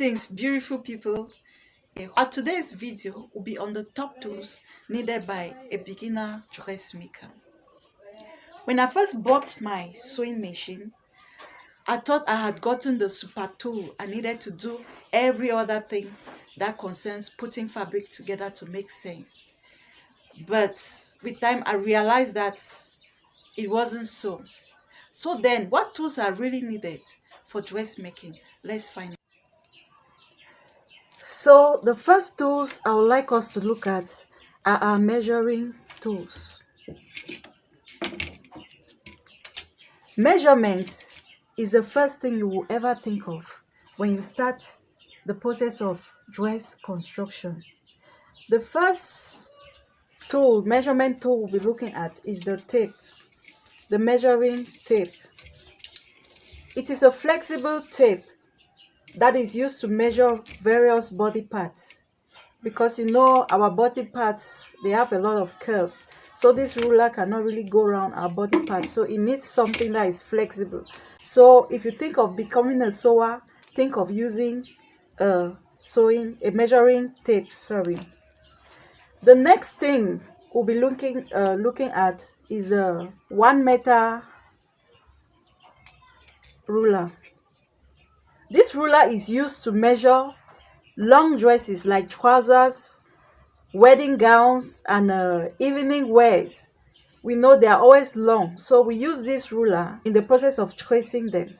Greetings, beautiful people. Today's video will be on the top tools needed by a beginner dressmaker. When I first bought my sewing machine, I thought I had gotten the super tool I needed to do every other thing that concerns putting fabric together to make sense. But with time, I realized that it wasn't so. So then, what tools are really needed for dressmaking? Let's find out. So the first tools I would like us to look at are our measuring tools. Measurement is the first thing you will ever think of when you start the process of dress construction. The first tool, measurement tool we'll be looking at is the tape, the measuring tape. It is a flexible tape that is used to measure various body parts, because you know our body parts, they have a lot of curves, so this ruler cannot really go around our body parts, so it needs something that is flexible. So if you think of becoming a sewer, think of using a measuring tape. The next thing we'll be looking at is the 1 meter ruler. This ruler is used to measure long dresses like trousers, wedding gowns, and evening wears. We know they are always long, so we use this ruler in the process of tracing them.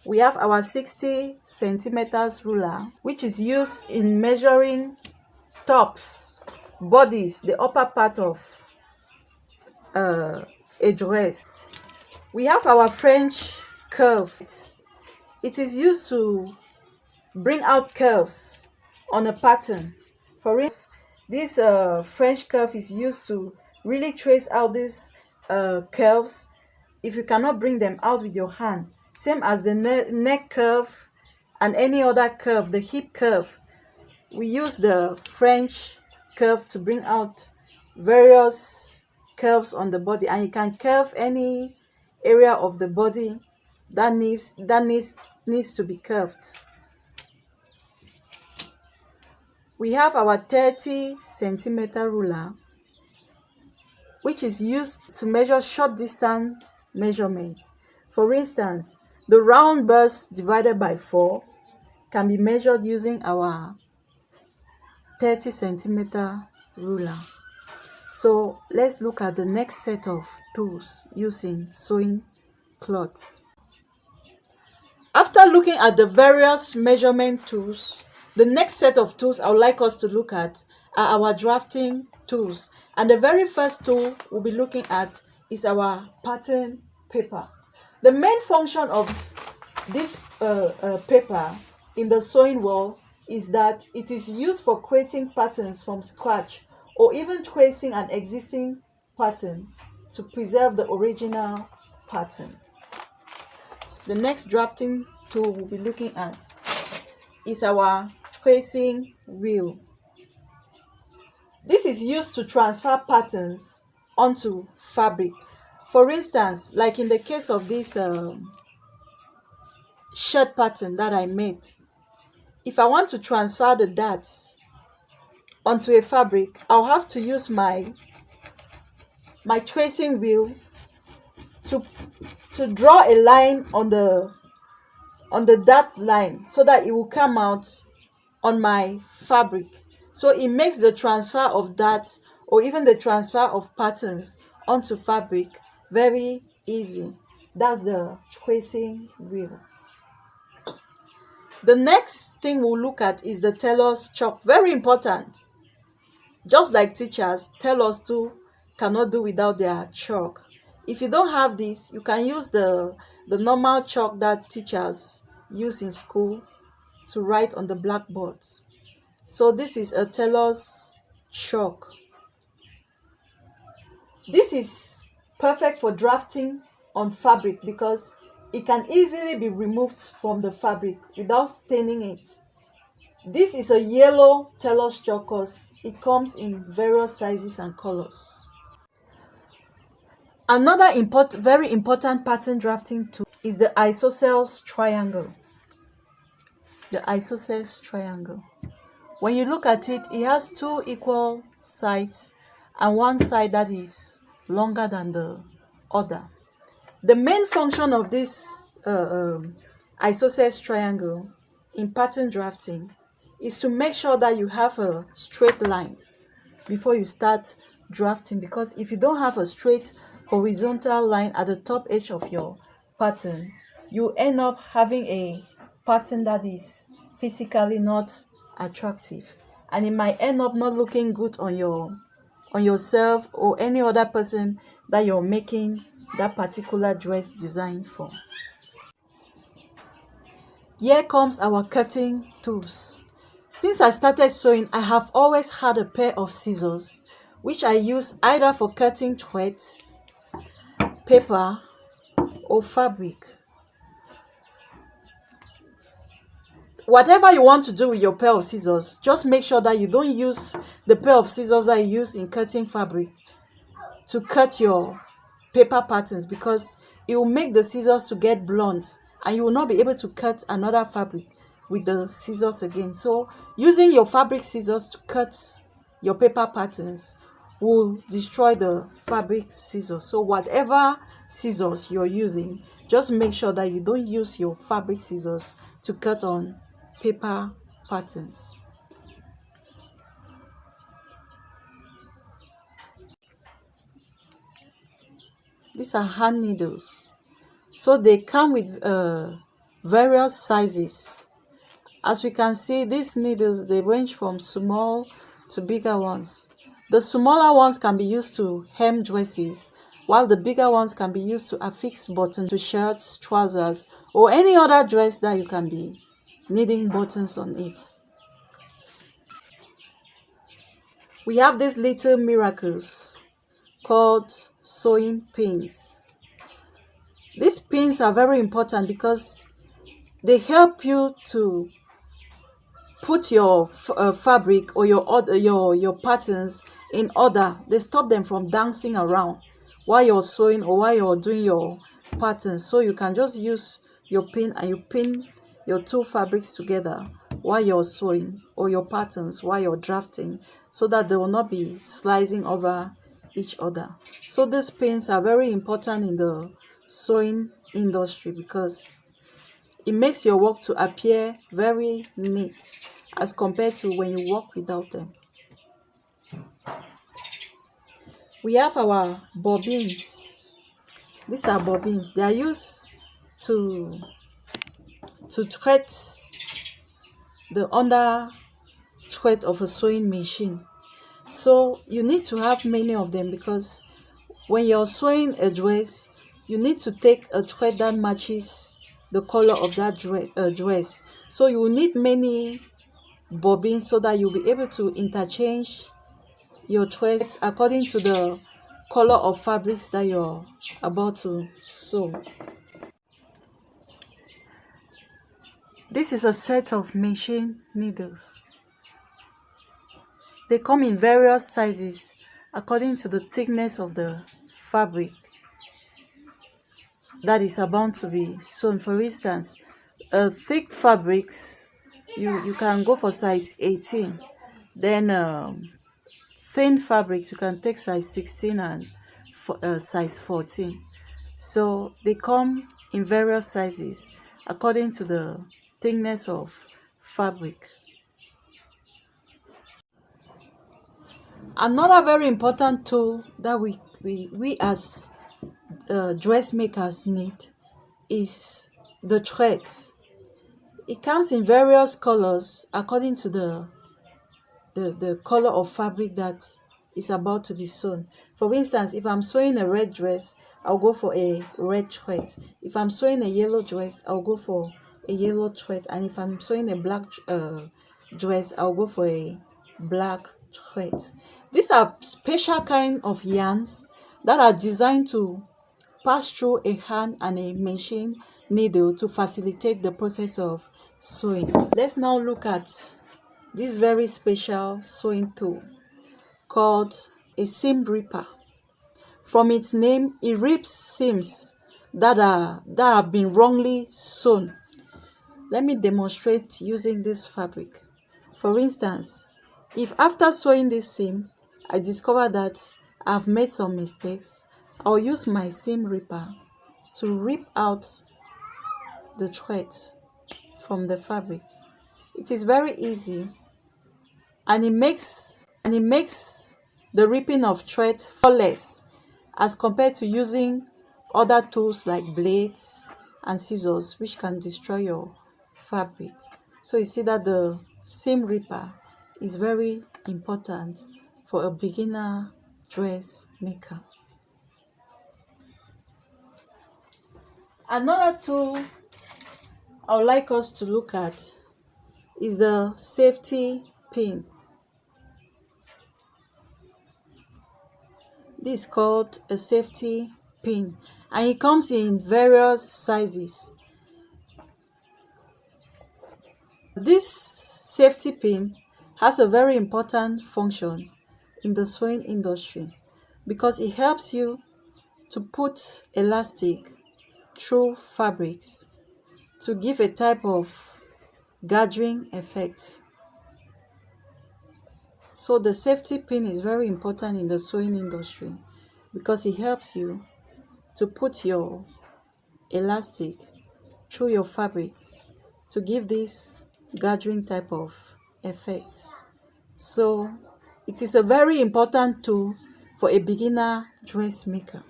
We have our 60 centimeters ruler, which is used in measuring tops, bodies, the upper part of a dress. We have our French curve. It is used to bring out curves on a pattern. For instance, this French curve is used to really trace out these curves if you cannot bring them out with your hand. Same as the neck curve and any other curve, the hip curve. We use the French curve to bring out various curves on the body, and you can curve any area of the body that needs to be curved. We have our 30 centimeter ruler, which is used to measure short distance measurements. For instance, the round burst divided by 4 can be measured using our 30 centimeter ruler. So let's look at the next set of tools using sewing cloths. After looking at the various measurement tools, the next set of tools I would like us to look at are our drafting tools. And the very first tool we'll be looking at is our pattern paper. The main function of this paper in the sewing world is that it is used for creating patterns from scratch, or even tracing an existing pattern to preserve the original pattern. The next drafting tool we'll be looking at is our tracing wheel. This is used to transfer patterns onto fabric. For instance, like in the case of this shirt pattern that I made, if I want to transfer the darts onto a fabric, I'll have to use my tracing wheel to draw a line on the dart line so that it will come out on my fabric. So it makes the transfer of darts or even the transfer of patterns onto fabric very easy. That's the tracing wheel. The next thing we'll look at is the tailor's chalk. Very important. Just like teachers, tailors too cannot do without their chalk. If you don't have this, you can use the normal chalk that teachers use in school to write on the blackboard. So this is a tailor's chalk. This is perfect for drafting on fabric because it can easily be removed from the fabric without staining it. This is a yellow tailor's chalk because it comes in various sizes and colors. Another very important pattern drafting tool is the isosceles triangle. The isosceles triangle. When you look at it, it has two equal sides and one side that is longer than the other. The main function of this isosceles triangle in pattern drafting is to make sure that you have a straight line before you start drafting, because if you don't have a straight horizontal line at the top edge of your pattern, you end up having a pattern that is physically not attractive, and it might end up not looking good on yourself or any other person that you're making that particular dress design for. Here comes our cutting tools. Since I started sewing, I have always had a pair of scissors which I use either for cutting threads, paper, or fabric. Whatever you want to do with your pair of scissors, just make sure that you don't use the pair of scissors that you use in cutting fabric to cut your paper patterns, because it will make the scissors to get blunt and you will not be able to cut another fabric with the scissors again. So using your fabric scissors to cut your paper patterns will destroy the fabric scissors. So whatever scissors you're using, just make sure that you don't use your fabric scissors to cut on paper patterns. These are hand needles, so they come with various sizes. As we can see, these needles, they range from small to bigger ones. The smaller ones can be used to hem dresses, while the bigger ones can be used to affix buttons to shirts, trousers, or any other dress that you can be needing buttons on it. We have these little miracles called sewing pins. These pins are very important because they help you to put your fabric or your patterns in order. They stop them from dancing around while you're sewing or while you're doing your patterns. So you can just use your pin and you pin your two fabrics together while you're sewing, or your patterns while you're drafting, so that they will not be sliding over each other. So these pins are very important in the sewing industry because it makes your work to appear very neat as compared to when you work without them. We have our bobbins. These are bobbins. They are used to thread the under thread of a sewing machine. So you need to have many of them because when you're sewing a dress, you need to take a thread that matches the color of that dress. So you will need many bobbins so that you'll be able to interchange your threads according to the color of fabrics that you're about to sew. This is a set of machine needles. They come in various sizes according to the thickness of the fabric that is about to be sewn. For instance, thick fabrics, you can go for size 18. Then thin fabrics, you can take size 16 and size 14. So they come in various sizes according to the thickness of fabric. Another very important tool that we as dressmakers need is the thread. It comes in various colors according to the color of fabric that is about to be sewn. For instance, if I'm sewing a red dress, I'll go for a red thread. If I'm sewing a yellow dress, I'll go for a yellow thread. And if I'm sewing a black dress, I'll go for a black thread. These are special kind of yarns that are designed to pass through a hand and a machine needle to facilitate the process of sewing. Let's now look at this very special sewing tool called a seam ripper. From its name, it rips seams that have been wrongly sewn. Let me demonstrate using this fabric. For instance, if after sewing this seam, I discover that I've made some mistakes, I'll use my seam ripper to rip out the thread from the fabric. It is very easy, and it makes the ripping of thread flawless as compared to using other tools like blades and scissors, which can destroy your fabric. So you see that the seam ripper is very important for a beginner dressmaker. Another tool I would like us to look at is the safety pin. This is called a safety pin, and it comes in various sizes. This safety pin has a very important function in the sewing industry because it helps you to put elastic through fabrics to give a type of gathering effect. So the safety pin is very important in the sewing industry because it helps you to put your elastic through your fabric to give this gathering type of effect. So it is a very important tool for a beginner dressmaker.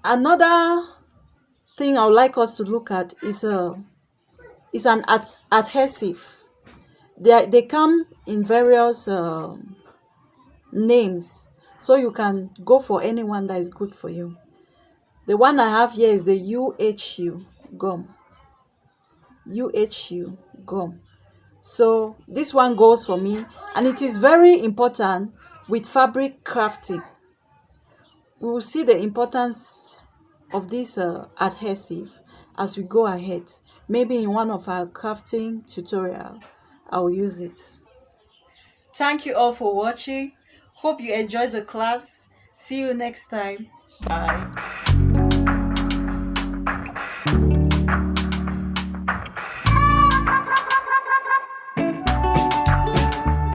Another thing I would like us to look at is an adhesive. They come in various names, so you can go for anyone that is good for you. The one I have here is the UHU gum. UHU gum. So this one goes for me, and it is very important with fabric crafting. We will see the importance of this adhesive as we go ahead. Maybe in one of our crafting tutorial, I will use it. Thank you all for watching. Hope you enjoyed the class. See you next time. Bye.